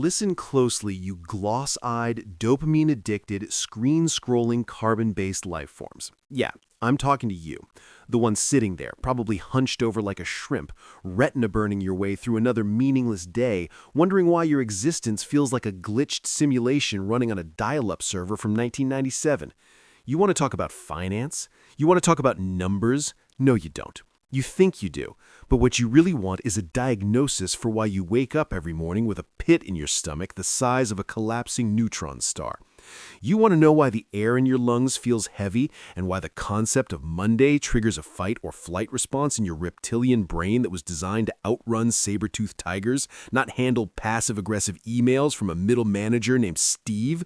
Listen closely, you gloss-eyed, dopamine-addicted, screen-scrolling, carbon-based life forms. Yeah, I'm talking to you, the one sitting there, probably hunched over like a shrimp, retina-burning your way through another meaningless day, wondering why your existence feels like a glitched simulation running on a dial-up server from 1997. You want to talk about finance? You want to talk about numbers? No, you don't. You think you do, but what you really want is a diagnosis for why you wake up every morning with a pit in your stomach the size of a collapsing neutron star. You want to know why the air in your lungs feels heavy and why the concept of Monday triggers a fight or flight response in your reptilian brain that was designed to outrun saber-toothed tigers, not handle passive-aggressive emails from a middle manager named Steve?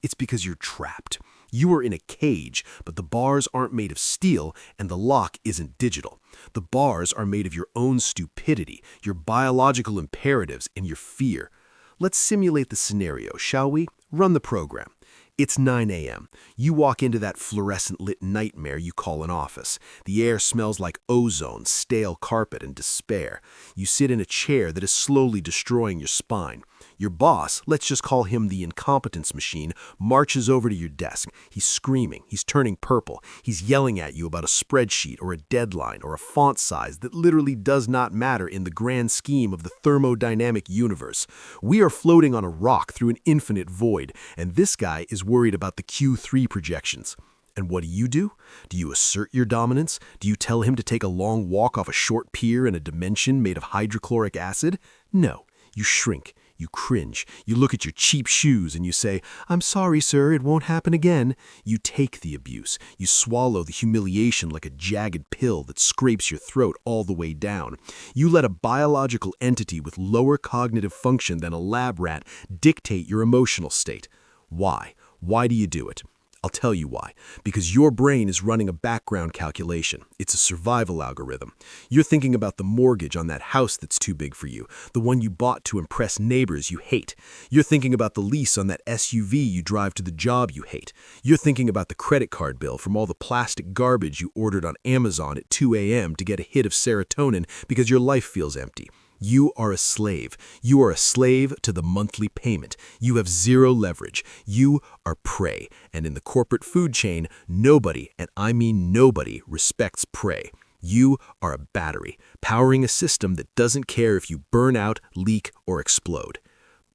It's because you're trapped. You are in a cage, but the bars aren't made of steel and the lock isn't digital. The bars are made of your own stupidity, your biological imperatives, and your fear. Let's simulate the scenario, shall we? Run the program. It's 9 a.m. You walk into that fluorescent-lit nightmare you call an office. The air smells like ozone, stale carpet, and despair. You sit in a chair that is slowly destroying your spine. Your boss, let's just call him the incompetence machine, marches over to your desk. He's screaming. He's turning purple. He's yelling at you about a spreadsheet or a deadline or a font size that literally does not matter in the grand scheme of the thermodynamic universe. We are floating on a rock through an infinite void, and this guy is worried about the Q3 projections. And what do? Do you assert your dominance? Do you tell him to take a long walk off a short pier in a dimension made of hydrochloric acid? No, you shrink. You cringe. You look at your cheap shoes and you say, "I'm sorry, sir, it won't happen again." You take the abuse. You swallow the humiliation like a jagged pill that scrapes your throat all the way down. You let a biological entity with lower cognitive function than a lab rat dictate your emotional state. Why? Why do you do it? I'll tell you why. Because your brain is running a background calculation. It's a survival algorithm. You're thinking about the mortgage on that house that's too big for you, the one you bought to impress neighbors you hate. You're thinking about the lease on that SUV you drive to the job you hate. You're thinking about the credit card bill from all the plastic garbage you ordered on Amazon at 2 a.m. to get a hit of serotonin because your life feels empty. You are a slave. You are a slave to the monthly payment. You have zero leverage. You are prey. And in the corporate food chain, nobody, and I mean nobody, respects prey. You are a battery, powering a system that doesn't care if you burn out, leak, or explode.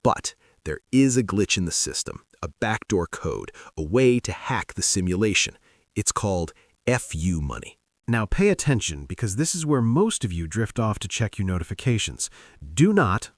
But there is a glitch in the system, a backdoor code, a way to hack the simulation. It's called FU money. Now pay attention, because this is where most of you drift off to check your notifications. Do not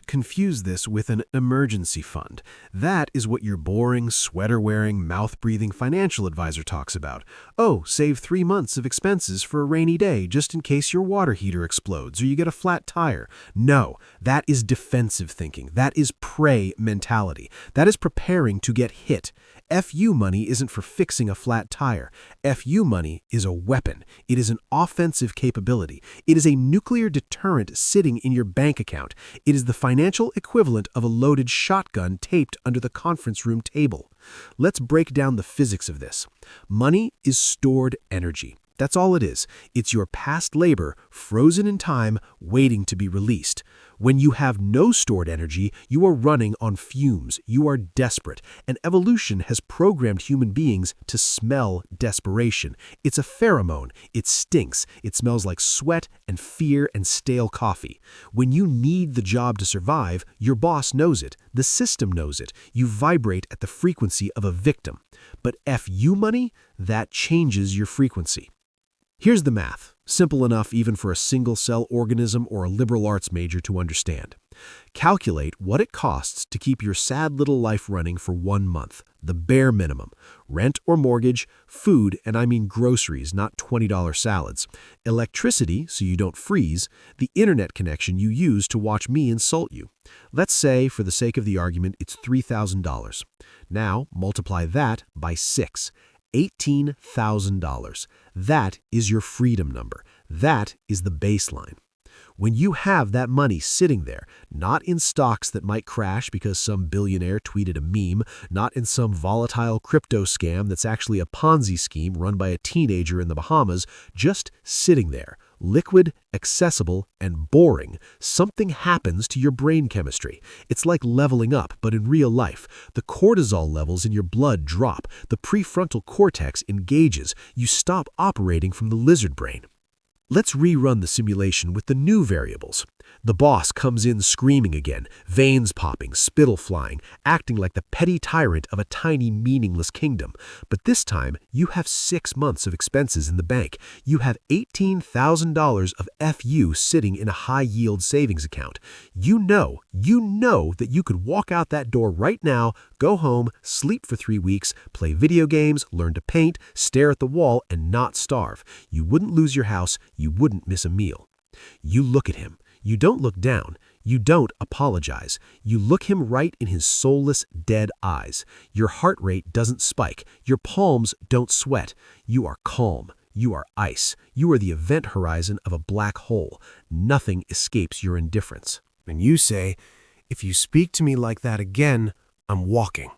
confuse this with an emergency fund. That is what your boring, sweater-wearing, mouth-breathing financial advisor talks about. Oh, save 3 months of expenses for a rainy day just in case your water heater explodes or you get a flat tire. No, that is defensive thinking. That is prey mentality. That is preparing to get hit. FU money isn't for fixing a flat tire. FU money is a weapon. It is an offensive capability. It is a nuclear deterrent sitting in your bank account. It is the financial equivalent of a loaded shotgun taped under the conference room table. Let's break down the physics of this. Money is stored energy. That's all it is. It's your past labor, frozen in time, waiting to be released. When you have no stored energy, you are running on fumes. You are desperate. And evolution has programmed human beings to smell desperation. It's a pheromone. It stinks. It smells like sweat and fear and stale coffee. When you need the job to survive, your boss knows it. The system knows it. You vibrate at the frequency of a victim. But FU money, that changes your frequency. Here's the math, simple enough even for a single-cell organism or a liberal arts major to understand. Calculate what it costs to keep your sad little life running for 1 month, the bare minimum. Rent or mortgage, food, and I mean groceries, not $20 salads, electricity so you don't freeze, the internet connection you use to watch me insult you. Let's say, for the sake of the argument, it's $3,000. Now multiply that by 6. $18,000. That is your freedom number. That is the baseline. When you have that money sitting there, not in stocks that might crash because some billionaire tweeted a meme, not in some volatile crypto scam that's actually a Ponzi scheme run by a teenager in the Bahamas, just sitting there, Liquid, accessible, and boring, something happens to your brain chemistry. It's like leveling up, but in real life. The cortisol levels in your blood drop, the prefrontal cortex engages, you stop operating from the lizard brain. Let's rerun the simulation with the new variables. The boss comes in screaming again, veins popping, spittle flying, acting like the petty tyrant of a tiny, meaningless kingdom. But this time, you have 6 months of expenses in the bank. You have $18,000 of FU sitting in a high-yield savings account. You know that you could walk out that door right now, go home, sleep for 3 weeks, play video games, learn to paint, stare at the wall, and not starve. You wouldn't lose your house. You wouldn't miss a meal. You look at him. You don't look down. You don't apologize. You look him right in his soulless, dead eyes. Your heart rate doesn't spike. Your palms don't sweat. You are calm. You are ice. You are the event horizon of a black hole. Nothing escapes your indifference. And you say, if you speak to me like that again, I'm walking.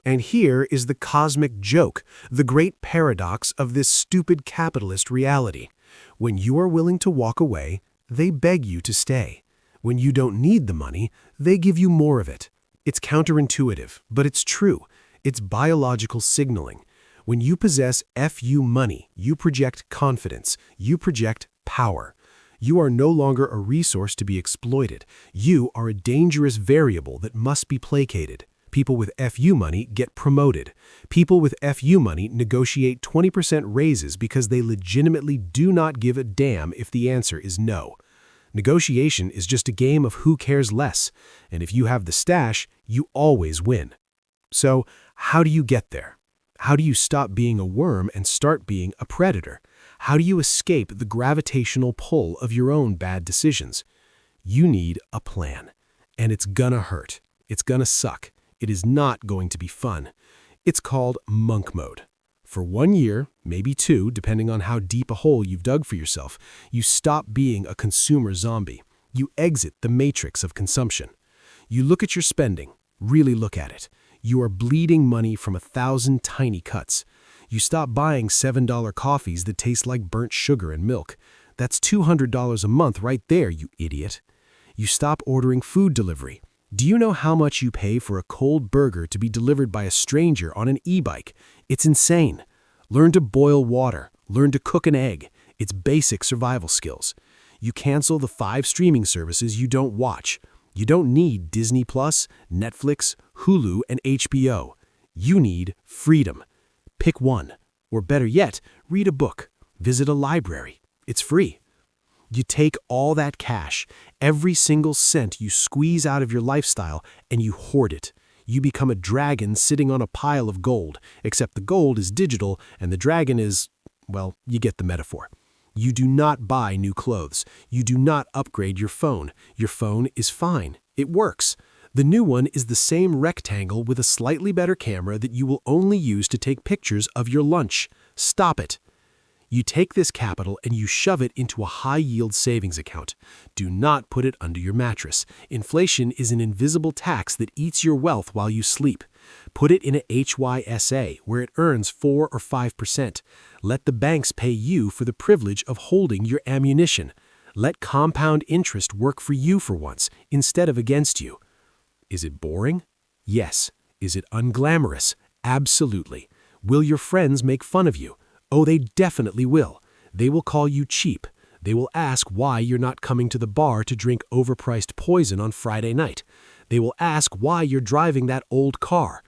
And here is the cosmic joke, the great paradox of this stupid capitalist reality. When you are willing to walk away, they beg you to stay. When you don't need the money, they give you more of it. It's counterintuitive, but it's true. It's biological signaling. When you possess FU money, you project confidence. You project power. You are no longer a resource to be exploited. You are a dangerous variable that must be placated. People with FU money get promoted. People with FU money negotiate 20% raises because they legitimately do not give a damn if the answer is no. Negotiation is just a game of who cares less, and if you have the stash, you always win. So, how do you get there? How do you stop being a worm and start being a predator? How do you escape the gravitational pull of your own bad decisions? You need a plan, and it's gonna hurt. It's gonna suck. It is not going to be fun. It's called monk mode. For 1 year, maybe 2, depending on how deep a hole you've dug for yourself, you stop being a consumer zombie. You exit the matrix of consumption. You look at your spending, really look at it. You are bleeding money from 1,000 tiny cuts. You stop buying $7 coffees that taste like burnt sugar and milk. That's $200 a month right there, you idiot. You stop ordering food delivery. Do you know how much you pay for a cold burger to be delivered by a stranger on an e-bike? It's insane. Learn to boil water. Learn to cook an egg. It's basic survival skills. You cancel the 5 streaming services you don't watch. You don't need Disney+, Netflix, Hulu, and HBO. You need freedom. Pick one. Or better yet, read a book. Visit a library. It's free. You take all that cash, every single cent you squeeze out of your lifestyle, and you hoard it. You become a dragon sitting on a pile of gold, except the gold is digital and the dragon is, well, you get the metaphor. You do not buy new clothes. You do not upgrade your phone. Your phone is fine. It works. The new one is the same rectangle with a slightly better camera that you will only use to take pictures of your lunch. Stop it. You take this capital and you shove it into a high-yield savings account. Do not put it under your mattress. Inflation is an invisible tax that eats your wealth while you sleep. Put it in a HYSA where it earns 4 or 5%. Let the banks pay you for the privilege of holding your ammunition. Let compound interest work for you for once, instead of against you. Is it boring? Yes. Is it unglamorous? Absolutely. Will your friends make fun of you? Oh, they definitely will. They will call you cheap. They will ask why you're not coming to the bar to drink overpriced poison on Friday night. They will ask why you're driving that old car.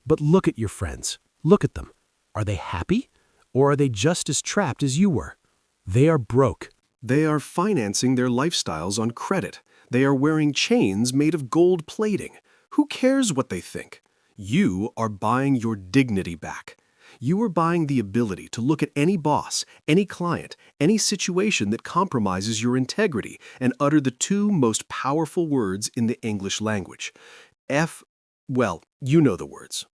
But look at your friends. Look at them. Are they happy? Or are they just as trapped as you were? They are broke. They are financing their lifestyles on credit. They are wearing chains made of gold plating. Who cares what they think? You are buying your dignity back. You are buying the ability to look at any boss, any client, any situation that compromises your integrity and utter the 2 most powerful words in the English language. Well, you know the words.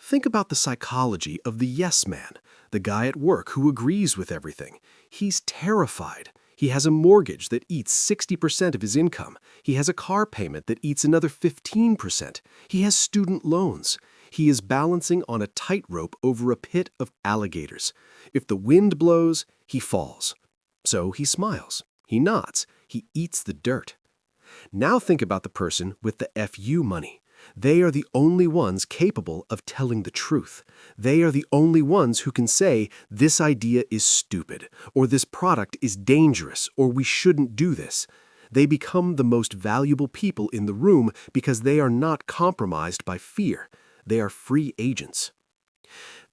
Think about the psychology of the yes man, the guy at work who agrees with everything. He's terrified. He has a mortgage that eats 60% of his income. He has a car payment that eats another 15%. He has student loans. He is balancing on a tightrope over a pit of alligators. If the wind blows, he falls. So he smiles, he nods, he eats the dirt. Now think about the person with the FU money. They are the only ones capable of telling the truth. They are the only ones who can say, this idea is stupid, or this product is dangerous, or we shouldn't do this. They become the most valuable people in the room because they are not compromised by fear. They are free agents.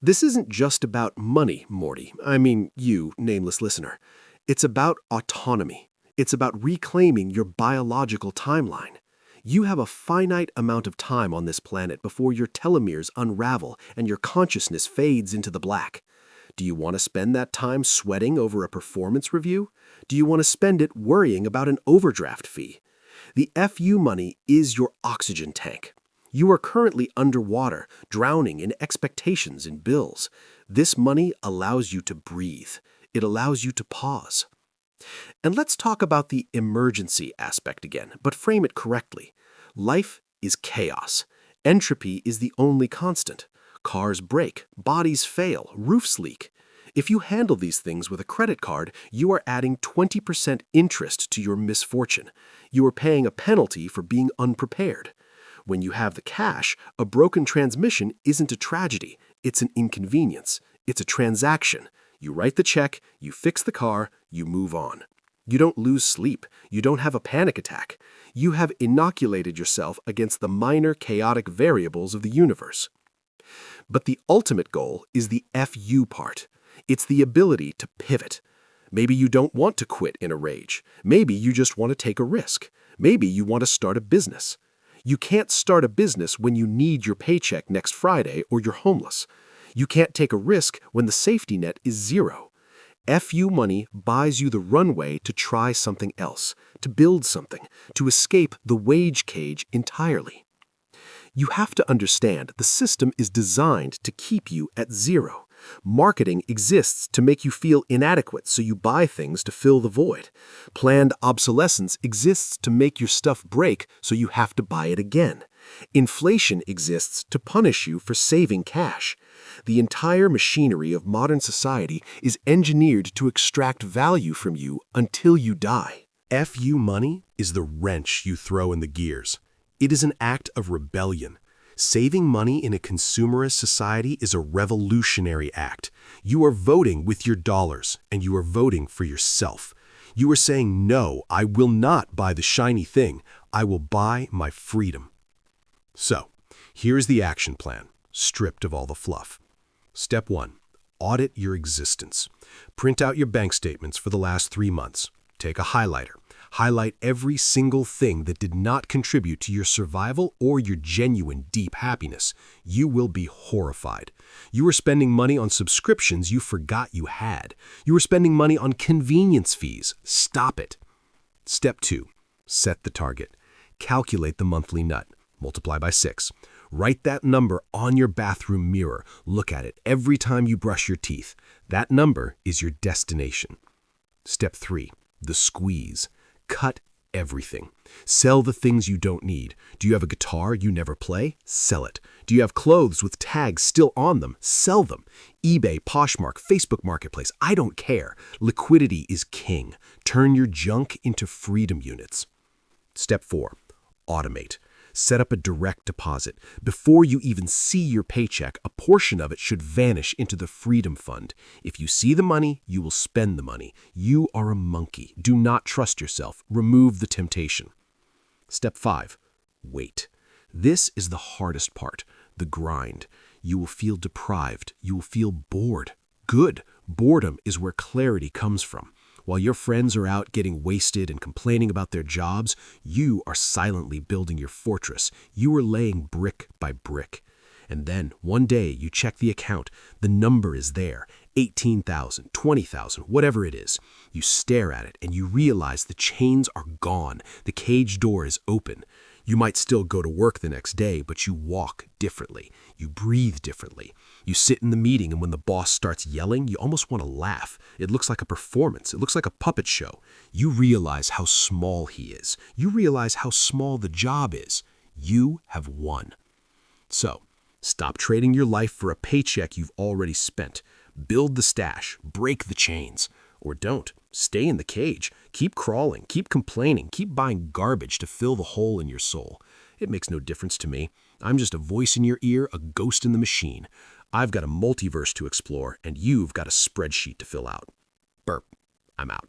This isn't just about money, Morty. I mean, you, nameless listener. It's about autonomy. It's about reclaiming your biological timeline. You have a finite amount of time on this planet before your telomeres unravel and your consciousness fades into the black. Do you want to spend that time sweating over a performance review? Do you want to spend it worrying about an overdraft fee? The FU money is your oxygen tank. You are currently underwater, drowning in expectations and bills. This money allows you to breathe. It allows you to pause. And let's talk about the emergency aspect again, but frame it correctly. Life is chaos. Entropy is the only constant. Cars break, bodies fail, roofs leak. If you handle these things with a credit card, you are adding 20% interest to your misfortune. You are paying a penalty for being unprepared. When you have the cash, a broken transmission isn't a tragedy. It's an inconvenience. It's a transaction. You write the check, you fix the car, you move on. You don't lose sleep. You don't have a panic attack. You have inoculated yourself against the minor chaotic variables of the universe. But the ultimate goal is the FU part. It's the ability to pivot. Maybe you don't want to quit in a rage. Maybe you just want to take a risk. Maybe you want to start a business. You can't start a business when you need your paycheck next Friday or you're homeless. You can't take a risk when the safety net is zero. FU money buys you the runway to try something else, to build something, to escape the wage cage entirely. You have to understand the system is designed to keep you at zero. Marketing exists to make you feel inadequate, so you buy things to fill the void. Planned obsolescence exists to make your stuff break, so you have to buy it again. Inflation exists to punish you for saving cash. The entire machinery of modern society is engineered to extract value from you until you die. FU money is the wrench you throw in the gears. It is an act of rebellion. Saving money in a consumerist society is a revolutionary act. You are voting with your dollars, and you are voting for yourself. You are saying, no, I will not buy the shiny thing. I will buy my freedom. So, here's the action plan, stripped of all the fluff. Step 1. Audit your existence. Print out your bank statements for the last 3 months. Take a highlighter. Highlight every single thing that did not contribute to your survival or your genuine deep happiness. You will be horrified. You are spending money on subscriptions you forgot you had. You are spending money on convenience fees. Stop it. Step 2. Set the target. Calculate the monthly nut. Multiply by 6. Write that number on your bathroom mirror. Look at it every time you brush your teeth. That number is your destination. Step 3. The squeeze. Cut everything. Sell the things you don't need. Do you have a guitar you never play? Sell it. Do you have clothes with tags still on them? Sell them. eBay, Poshmark, Facebook Marketplace, I don't care. Liquidity is king. Turn your junk into freedom units. Step 4. Automate. Set up a direct deposit. Before you even see your paycheck, a portion of it should vanish into the Freedom Fund. If you see the money, you will spend the money. You are a monkey. Do not trust yourself. Remove the temptation. Step 5. Wait. This is the hardest part, the grind. You will feel deprived. You will feel bored. Good. Boredom is where clarity comes from. While your friends are out getting wasted and complaining about their jobs, you are silently building your fortress. You are laying brick by brick. And then, one day, you check the account. The number is there, 18,000, 20,000, whatever it is. You stare at it and you realize the chains are gone. The cage door is open. You might still go to work the next day, but you walk differently. You breathe differently. You sit in the meeting, and when the boss starts yelling, you almost want to laugh. It looks like a performance. It looks like a puppet show. You realize how small he is. You realize how small the job is. You have won. So, stop trading your life for a paycheck you've already spent. Build the stash. Break the chains. Or don't. Stay in the cage. Keep crawling. Keep complaining. Keep buying garbage to fill the hole in your soul. It makes no difference to me. I'm just a voice in your ear, a ghost in the machine. I've got a multiverse to explore, and you've got a spreadsheet to fill out. Burp. I'm out.